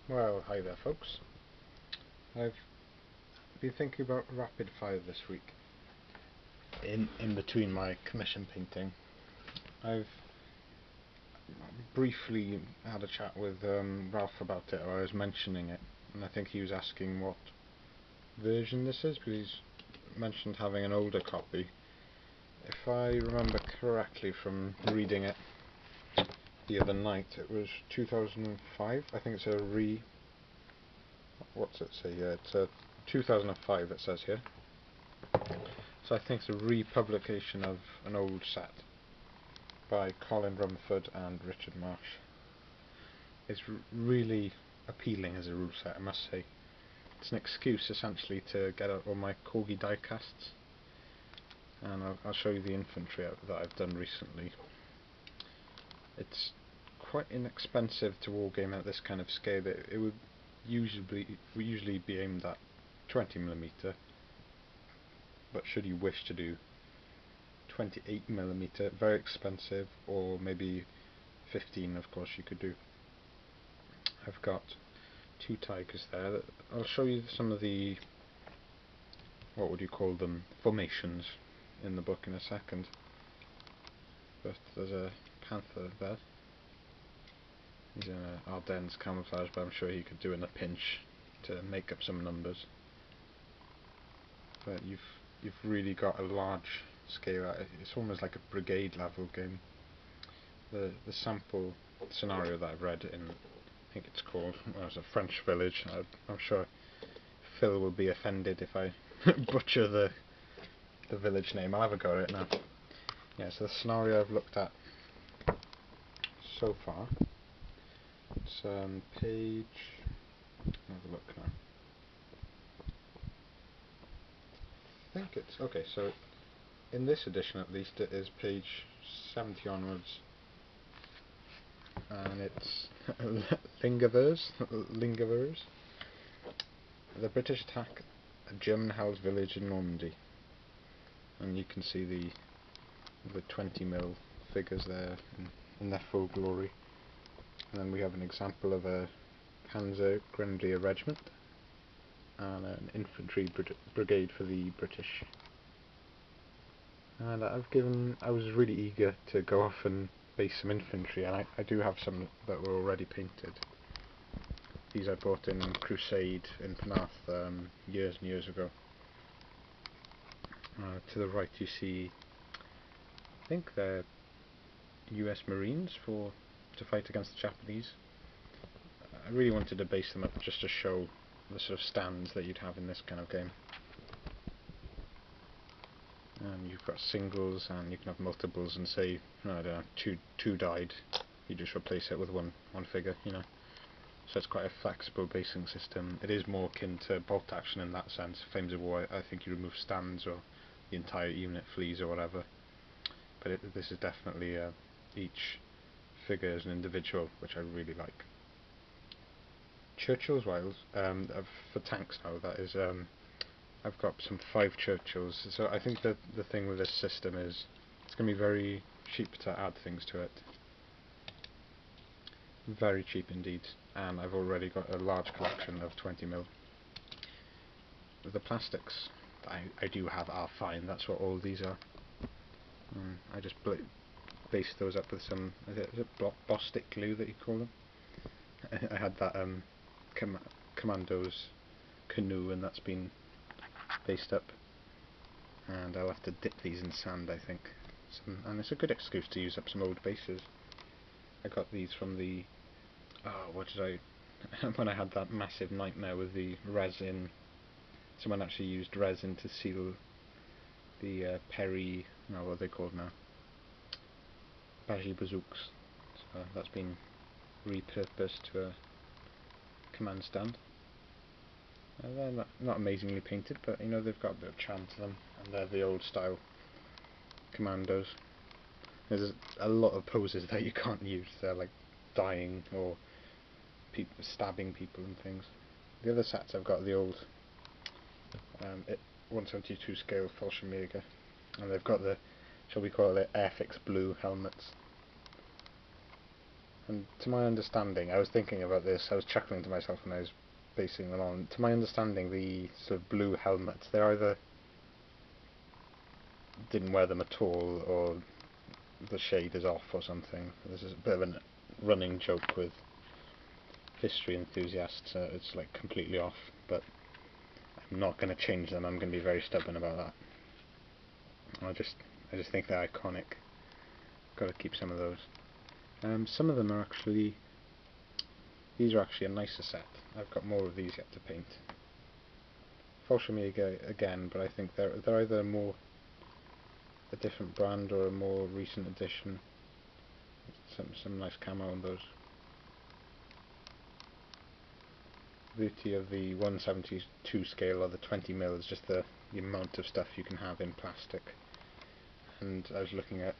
Well, hi there folks. I've been thinking about rapid fire this week. In between my commission painting, I've briefly had a chat with Ralph about it, or I was mentioning it, and I think he was asking what version this is, because he's mentioned having an older copy. If I remember correctly from reading it the other night, it was 2005. I think it's what's it say here? It's a 2005 it says here. So I think it's a republication of an old set by Colin Rumford and Richard Marsh. It's really appealing as a rule set, I must say. It's an excuse essentially to get out all my Corgi diecasts, and I'll show you the infantry that I've done recently. It's quite inexpensive to wargame at this kind of scale. It would usually be aimed at 20mm, but should you wish to do 28mm, very expensive, or maybe 15, of course you could do. I've got two tigers there. I'll show you some of the, what would you call them, formations in the book in a second. But there's a panther there. He's in an Ardennes camouflage, but I'm sure he could do in a pinch to make up some numbers. But you've really got a large scale. It's almost like a brigade level game. The sample scenario that I've read in, I think it's called, well, it's a French village. I'm sure Phil will be offended if I butcher the village name. I'll have a go at it now. Yeah, so the scenario I've looked at so far, it's page, have a look now. I think it's, okay, so in this edition at least it is page 70 onwards, and it's Lingavers. The British attack a German-held village in Normandy, and you can see the 20mm figures there in their full glory. And then we have an example of a Panzer Grenadier Regiment and an infantry brigade for the British. And I was really eager to go off and base some infantry, and I do have some that were already painted. These I bought in Crusade in Penarth years and years ago. To the right you see, I think they're US Marines to fight against the Japanese. I really wanted to base them up just to show the sort of stands that you'd have in this kind of game. You've got singles, and you can have multiples, and say, I don't know, two died, you just replace it with one figure, you know. So it's quite a flexible basing system. It is more akin to Bolt Action in that sense. Flames of War, I think you remove stands or the entire unit flees or whatever. But this is definitely each figure is an individual, which I really like. Churchill's Wiles, for tanks now, that is, I've got some 5 Churchills, so I think that the thing with this system is it's going to be very cheap to add things to it. Very cheap indeed, and I've already got a large collection of 20mm. The plastics that I do have are fine, that's what all these are. I just based those up with some, is it Bostik glue that you call them? I had that Commandos canoe, and that's been based up, and I'll have to dip these in sand, I think. And it's a good excuse to use up some old bases. I got these from the, when I had that massive nightmare with the resin, someone actually used resin to seal the Perry, no, what are they called now? Baji bazooks. So that's been repurposed to a command stand. They're not amazingly painted, but you know, they've got a bit of charm to them, and they're the old style commandos. There's a lot of poses that you can't use. They're like dying or stabbing people and things. The other sets I've got the old 1/72 scale Fallschirmjäger, and they've got the, shall we call it, Airfix blue helmets. And to my understanding, I was thinking about this, I was chuckling to myself when I was basing them on. To my understanding, the sort of blue helmets, they either didn't wear them at all, or the shade is off or something. This is a bit of a running joke with history enthusiasts. It's like completely off, but I'm not going to change them. I'm going to be very stubborn about that. I just think they're iconic. Got to keep some of those. Some of them are actually, these are actually a nicer set. I've got more of these yet to paint. False Amiga again, but I think they're either a different brand or a more recent edition. Some nice camo on those. The beauty of the 1/72 scale or the 20mm is just the amount of stuff you can have in plastic. And I was looking at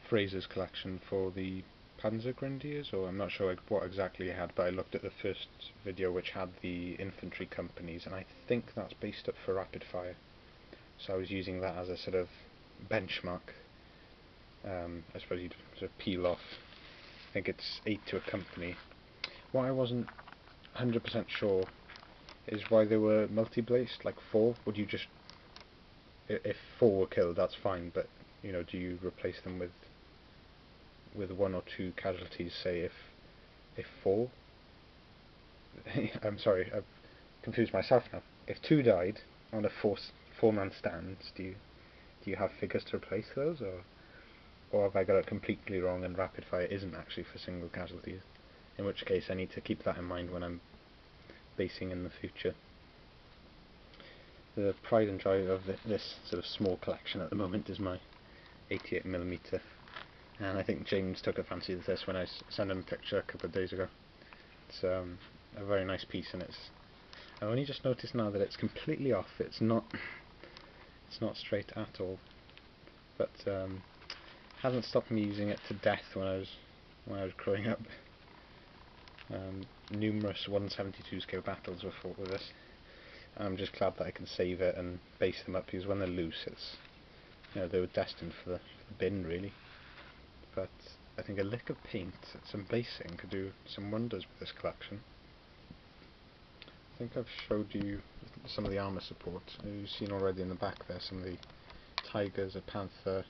Fraser's collection for the Panzer Grenadiers, or I'm not sure what exactly he had, but I looked at the first video which had the infantry companies, and I think that's based up for rapid fire. So I was using that as a sort of benchmark. I suppose you'd sort of peel off. I think it's 8 to a company. What I wasn't 100% sure is why they were multi-blaced, like 4. Would you just, if 4 were killed, that's fine, but you know, do you replace them with 1 or 2 casualties, say if 4? I'm sorry, I've confused myself now. If 2 died on a 4-man stand, do you have figures to replace those, or have I got it completely wrong and rapid fire isn't actually for single casualties? In which case I need to keep that in mind when I'm basing in the future. The pride and joy of this sort of small collection at the moment is my 88mm, and I think James took a fancy to this when I sent him a picture a couple of days ago. It's a very nice piece, and I only just noticed now that it's completely off. It's not straight at all, but hasn't stopped me using it to death when I was growing up. Numerous 1/72 scale battles were fought with this, and I'm just glad that I can save it and base them up, because when they're loose, it's, you know, they were destined for the bin really. But I think a lick of paint and some basing could do some wonders with this collection. I think I've showed you some of the armour support. You've seen already in the back there some of the Tigers, a Panther.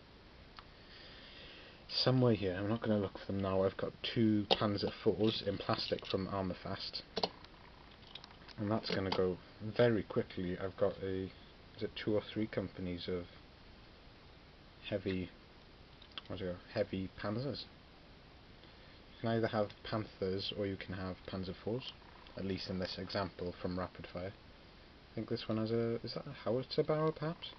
Somewhere here, I'm not going to look for them now, I've got 2 Panzer IVs in plastic from Armourfast, and that's going to go very quickly. I've got is it 2 or 3 companies of heavy Panzers. You can either have Panthers or you can have Panzer IVs, at least in this example from Rapid Fire. I think this one has is that a howitzer barrel perhaps?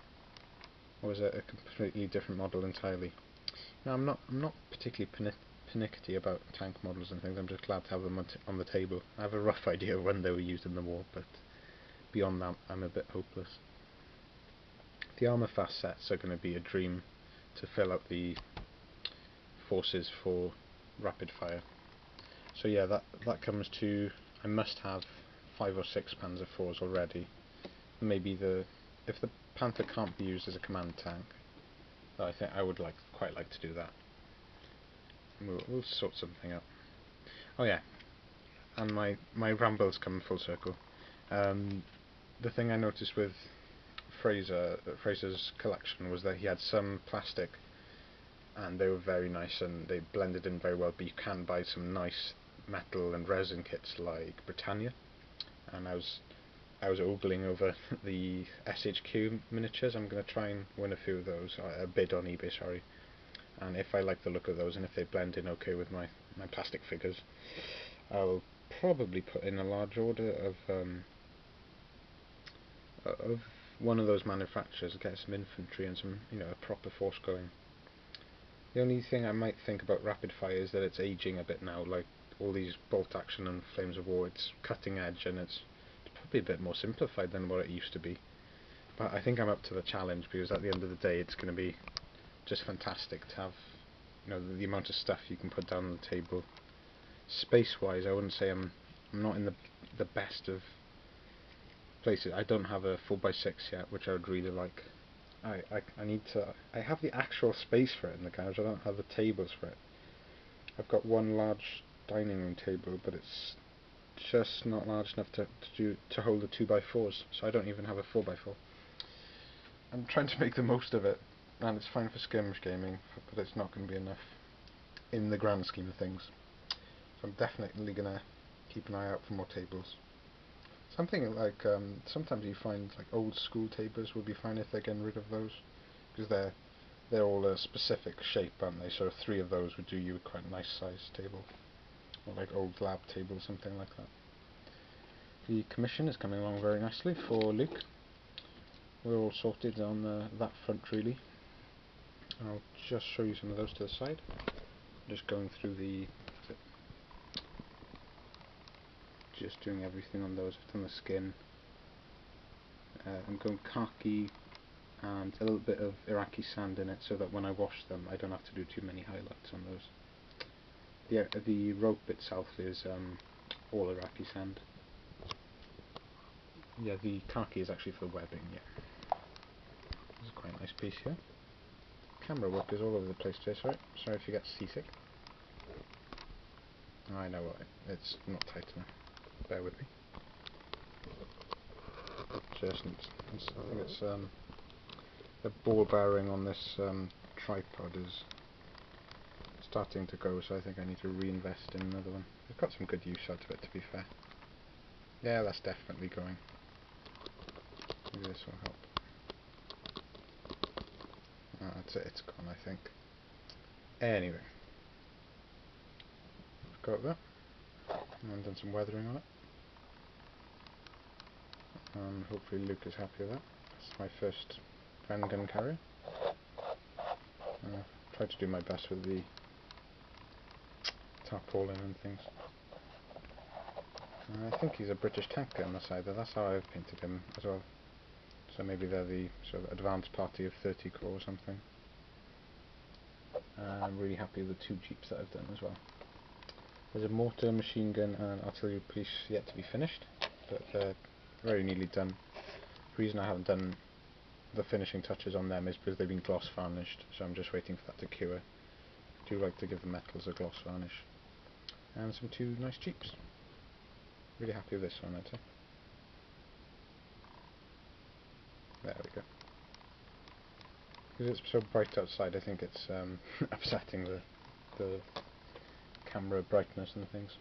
Or is it a completely different model entirely? Now, I'm not particularly pernickety about tank models and things. I'm just glad to have them on the table. I have a rough idea of when they were used in the war, but beyond that, I'm a bit hopeless. The Armourfast sets are going to be a dream to fill up the forces for rapid fire. So yeah, that comes to, I must have 5 or 6 Panzer IVs already. Maybe if the Panther can't be used as a command tank, I think I would quite like to do that. We'll sort something out. Oh yeah, and my rambles come full circle. The thing I noticed with Fraser's collection was that he had some plastic, and they were very nice and they blended in very well. But you can buy some nice metal and resin kits like Britannia, and I was ogling over the SHQ miniatures. I'm going to try and win a few of those, a bid on eBay, sorry. And if I like the look of those, and if they blend in okay with my plastic figures, I'll probably put in a large order of one of those manufacturers, get some infantry and some, you know, a proper force going. The only thing I might think about Rapid Fire is that it's aging a bit now, like all these Bolt Action and Flames of War. It's cutting edge and it's probably a bit more simplified than what it used to be. But I think I'm up to the challenge, because at the end of the day it's going to be just fantastic to have, you know, the amount of stuff you can put down on the table. Space wise, I wouldn't say I'm not in the best of places. I don't have a 4x6 yet, which I would really like. I need to. I have the actual space for it in the garage. I don't have the tables for it. I've got one large dining room table, but it's just not large enough to hold the 2x4s, so I don't even have a 4x4. I'm trying to make the most of it, and it's fine for skirmish gaming, but it's not going to be enough in the grand scheme of things. So I'm definitely going to keep an eye out for more tables. Something like, sometimes you find like old school tables would be fine if they're getting rid of those, because they're all a specific shape, aren't they? So 3 of those would do you quite a nice sized table, or like old lab table, something like that. The commission is coming along very nicely for Luke. We're all sorted on that front really. I'll just show you some of those to the side. Just going through just doing everything on those. I've done the skin. I'm going khaki and a little bit of Iraqi sand in it, so that when I wash them I don't have to do too many highlights on those. The rope itself is all Iraqi sand. Yeah, the khaki is actually for webbing, yeah. This is quite a nice piece here. Camera work is all over the place today, sorry if you get seasick. I know it's not tight enough, bear with me. I think it's the ball bearing on this tripod is starting to go, so I think I need to reinvest in another one. I've got some good use out of it, to be fair. Yeah, that's definitely going. Maybe this will help. That's it, it's gone, I think. Anyway, I've got that, and done some weathering on it, and hopefully Luke is happy with that. It's my first fan gun carrier. Tried to do my best with the tarpaulin and things. I think he's a British tanker on the side though, that's how I've painted him as well. So maybe they're the sort of advanced party of 30 Corps or something. I'm really happy with the 2 jeeps that I've done as well. There's a mortar, machine gun and artillery piece yet to be finished, but they're very nearly done. The reason I haven't done the finishing touches on them is because they've been gloss varnished, so I'm just waiting for that to cure. I do like to give the metals a gloss varnish. And some 2 nice jeeps. Really happy with this one, I'd say. There we go. Because it's so bright outside, I think it's upsetting the camera brightness and things.